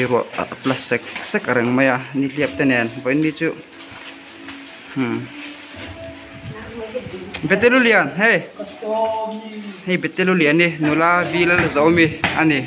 ro plus sek arang maya ni liap tenen boin ni chu betelulian hey betelulian ni nula vilal zomi ani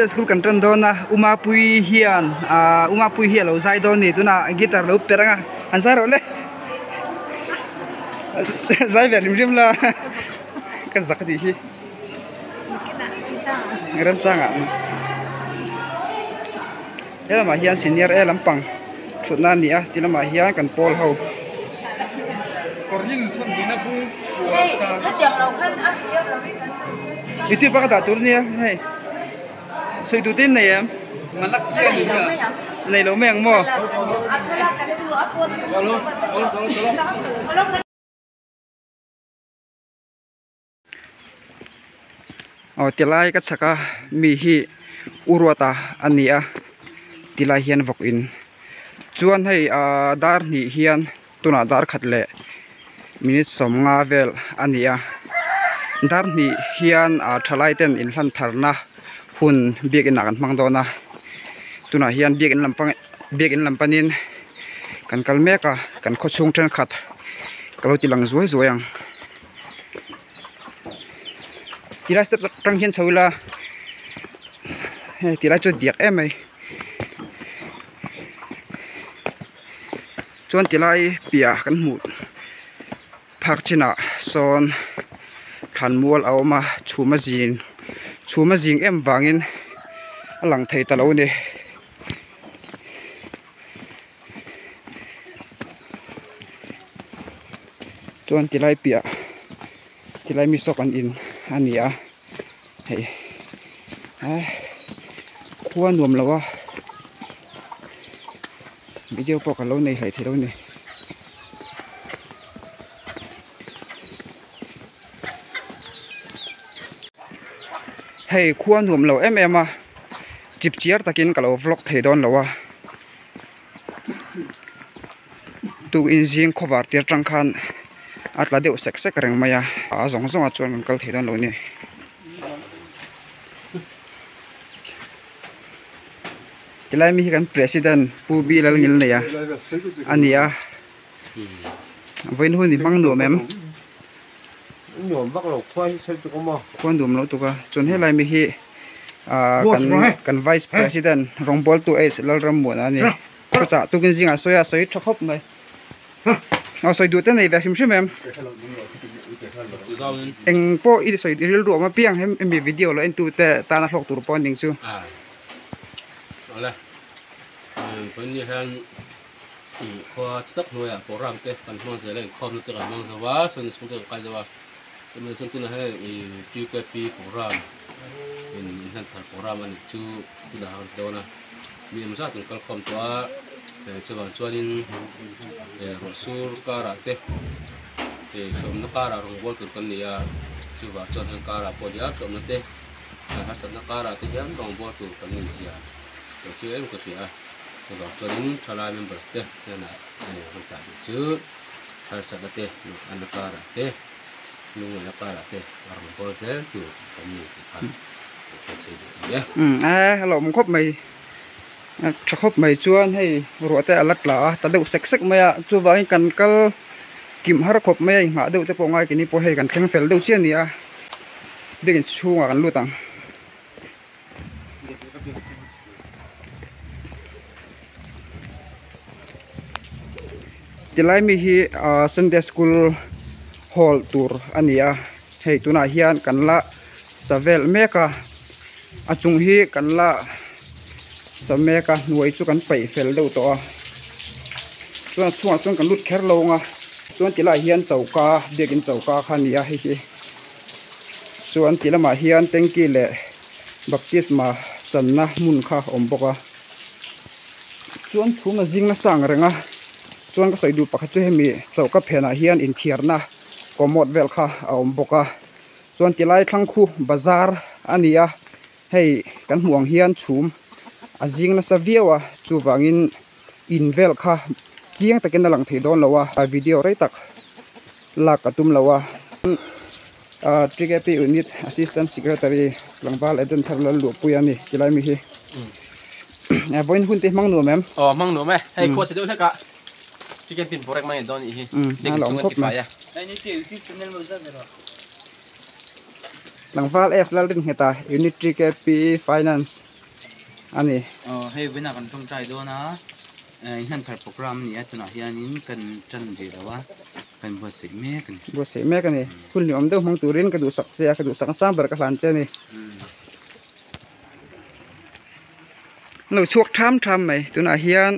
school kantan dona umapui hian lo zai don ni tuna guitar lo peranga ansar ole zai ver lim la ka zakati hi ngram changa ela ma hian senior e lampang thutna ni a tila ma hian kan pol ho korin thon dina bu cha hatiang lo khan a hiam lo itu pa ka tur ni hey soi tu tin này em malak kia này lâu mèng mò tilai kat saka mi hi urwata ania tilai hian vok in chuan hei dar ni hian tuna dar khatle minute som nga vel ania dar ni hian thalai ten in hlan tharna hun biak in nakan mang dona tuna hian biak in lampanin kan kalmeka kan khochung tren khat kalo tilang zoi zoyang tira step tang hian chawila tira chu diak emai chuan tilai pia kan mu phak china son than mual awma chuma jing em wangin alang thei talo ni chuan tilai pia tilai mi sok an in ania hei khuan nuam lawa video pok lo nei hlai thilo ni hei khuan nuam lo em a chip chiar takin kalo vlog thei don lawa tu in jing khobar tir tang khan atla deu sek reng maya zong a chuan kal thei don lo ni tilai mi kan president pu bi lal ngil ne ya ania voin hu ni mang no mem nhổm bắt đầu khoai xem tụi con mò khuan dum lo tuka chon helai mi hi kan vice president rongbol tu es lal ram mo ani ko cha tu kin jinga soya soi thkhop mai soi du te nei va him shim eng po i soi ril ro ma piang hem mi video lo en tu te ta na hlok tur pon ding chu ala phần như hàng kho chất nuôi à program te phần mong sẽ lên com te kan mong sa wa sun sun te kai wa mình thân tin là hay chú cái pi program mình hiện tại program anh chú từ đó đâu na mình ra từng cái côngตัวcho bạn cho nên rồi sur cara te som nó cara rong bol từ con này chú bạn cho nên cara podium som nó te hasad nó cara te yang rong bol từ con này gì rồi chú em có gì rồi cho nên cho lại member te nên là không trả chứ hasad te anh cara te nung na para te arong bol sel tu kami kan hello mong khop mày cho khop mày chuan hay ruột te alat la ta deu sek sek maya chu vai kan kal kim har khop mày ma deu te po ngai kini po he kan thleng fel deu chian ni a begin chunga kan lutang tilai mi hi Sunday school hall tour ania hei tuna hian kan la savel meka achung hi kan la sameka nuai chu kan pai fel deuh to a chuan kan lut kher longa chuan tila hian chauka biakin chauka khania hi chuan tilama hian tengki le baptisma channa mun kha omboka chuan chhuma jingna sang renga chuan ka soidu pakha chu hemi chauka phena hian in thiarna komot vel kha a omboka chuan tilai thlangkhu bazar ania hei kan hmuang hian chhum azingna saviawa chu wangin invel kha chiang takin na lang thei don lawa a video rei tak lak atum lawa TKP unit assistant secretary Langwal Eden Tharlal lu puyani tilai mi hi voin hun te mang no mem mang no me hei ko se do thaka chicken pin porek mai don hi ding long khop ma Langwal F lal din heta unit TKP finance ani hei vina kan tong trai do na han thar program ni atuna hianin kan tran de dawa kan bo se me kan ni khul ni om deuh mang turin ka du sak se ka du sak sam ber ka hlan che ni lo chuak tham mai tuna hian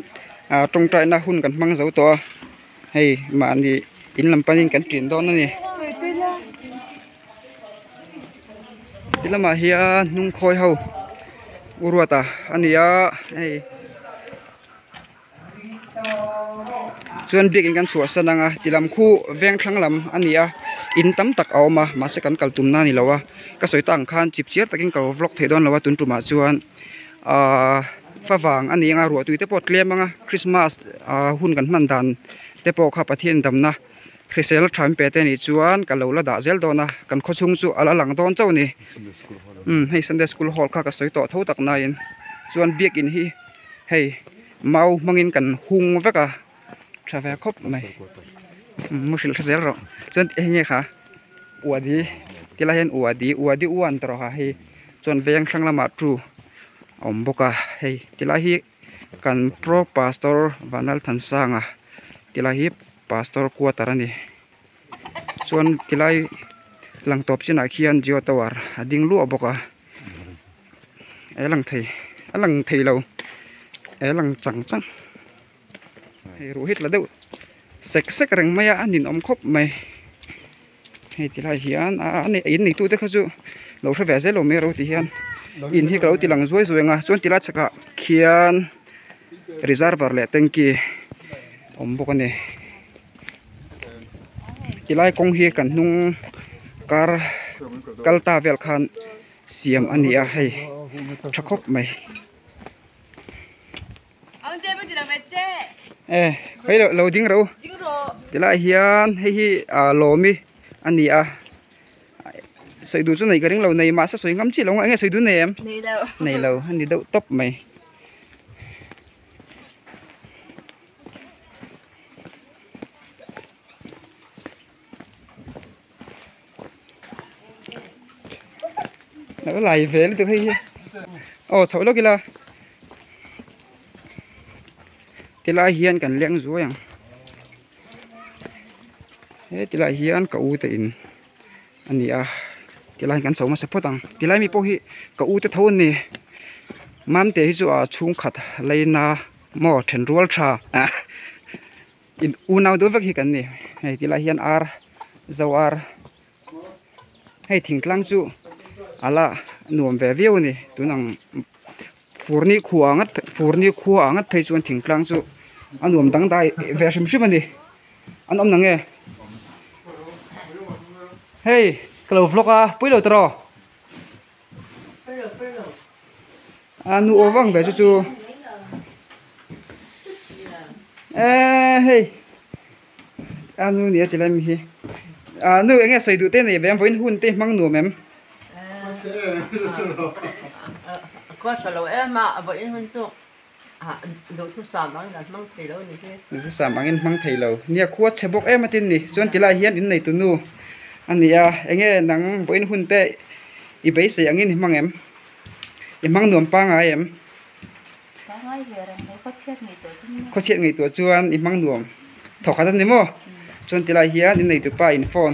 tong trai na hun kan mang zo to hei ma ni in lam panin kan trin don ani tilama hian nung khoi ho urwata ania hei chuan biakin kan chhuah sananga tilam khu veng thlang ania in tam tak awma ma se kan kaltum na ni lawa ka soitang khan chip chiar takin kal vlog theidon lawa tun tuma chuan fawang ani nga ruwa tuite pot klemanga Christmas hun kan man dan te po kha pathian damna Chrisel tham pe te ni chuan ka lo la da zel dona kan khochung chu ala lang don chau ni hei Sunday school hall kha ka soito tho tak na in chuan biakin hi hei mau mangin kan hung veka trave khop mai mushil khazel ro chuan nge kha uadi tila hen uadi uan tro ha hei chuan veng thlang lama tru omboka hei tila hi kan pro pastor Vanal Thansanga tila hi pastor kuatarani chuan tilai lang top china khian jio tawar ading lu aboka alang thei lo alang chang hei ru hit la deuh sek reng maya anin om khop mai hei tilai hian ani in ni tu te khachu lo thra ve ze lo me ro ti hian in hi kalo tilang zoi nga chuan tila chaka khian reservoir le tengki omboka ni tilai kong hi kan nung kar kalta vel khan siam ania hei thakop mai hei lo ding ro tilai hian hei hi lomi ania soidu chu nei garing lo nei ma sa soi ngam chi lo nga nge soidu nem nei lo ani deuh top mai nó lại về từ khi chậu đó kìa thì lại hiền cần leng rúa yang thế thì lại hiền cậu tiền anh à thì lại cần sống mà support tăng thì lại mi po hi cậu te thôn nè mam te hi chu a chung khat leina mo then rual tha in unau do vak hi kan ni hei thì lại hiền ar zawar hay thỉnh tlang chu ala nuam ve viu ni tunang furni khu angat phei chuan thing tlang chu anuam dang dai ve shim shim ani an om na nge hey kalo vloga puilo tro anu owang ve chu hey anu ni atilam hi anu enge soi du te nei bem voin hun te mang nu mem có trả lời em mà vậy nên chú đồ thu sản nói là mang thầy lâu này thế thu sản mang thầy lâu nia khuất chế bốc em tin nè chọn chỉ là hiến đến này tụi nu anh nia anh nắng voin hun te i bây giờ anh mang em mang nuông pa ngay em có chuyện ngày tuổi chuan mang nuông thọ khát anh mo chọn chỉ là hiến đến này tụi pa in phone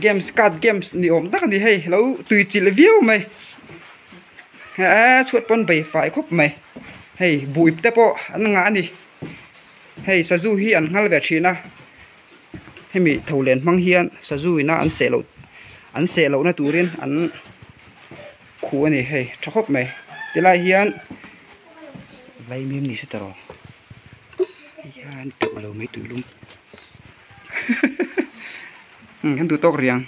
games card games ni om tak ni hey lâu tùy chỉ là view mày chuột pon bay phải khúc mày hey bụi te po anh ngã đi hey sa du hi anh ngal ve china hey mi thâu lên mang hian sa du na anh sẽ lâu na turin anh khu anh hey cho khóc mày te lai hian lai miem ni se taro hian tự lâu mấy tụi lum hắn tụi tóc riêng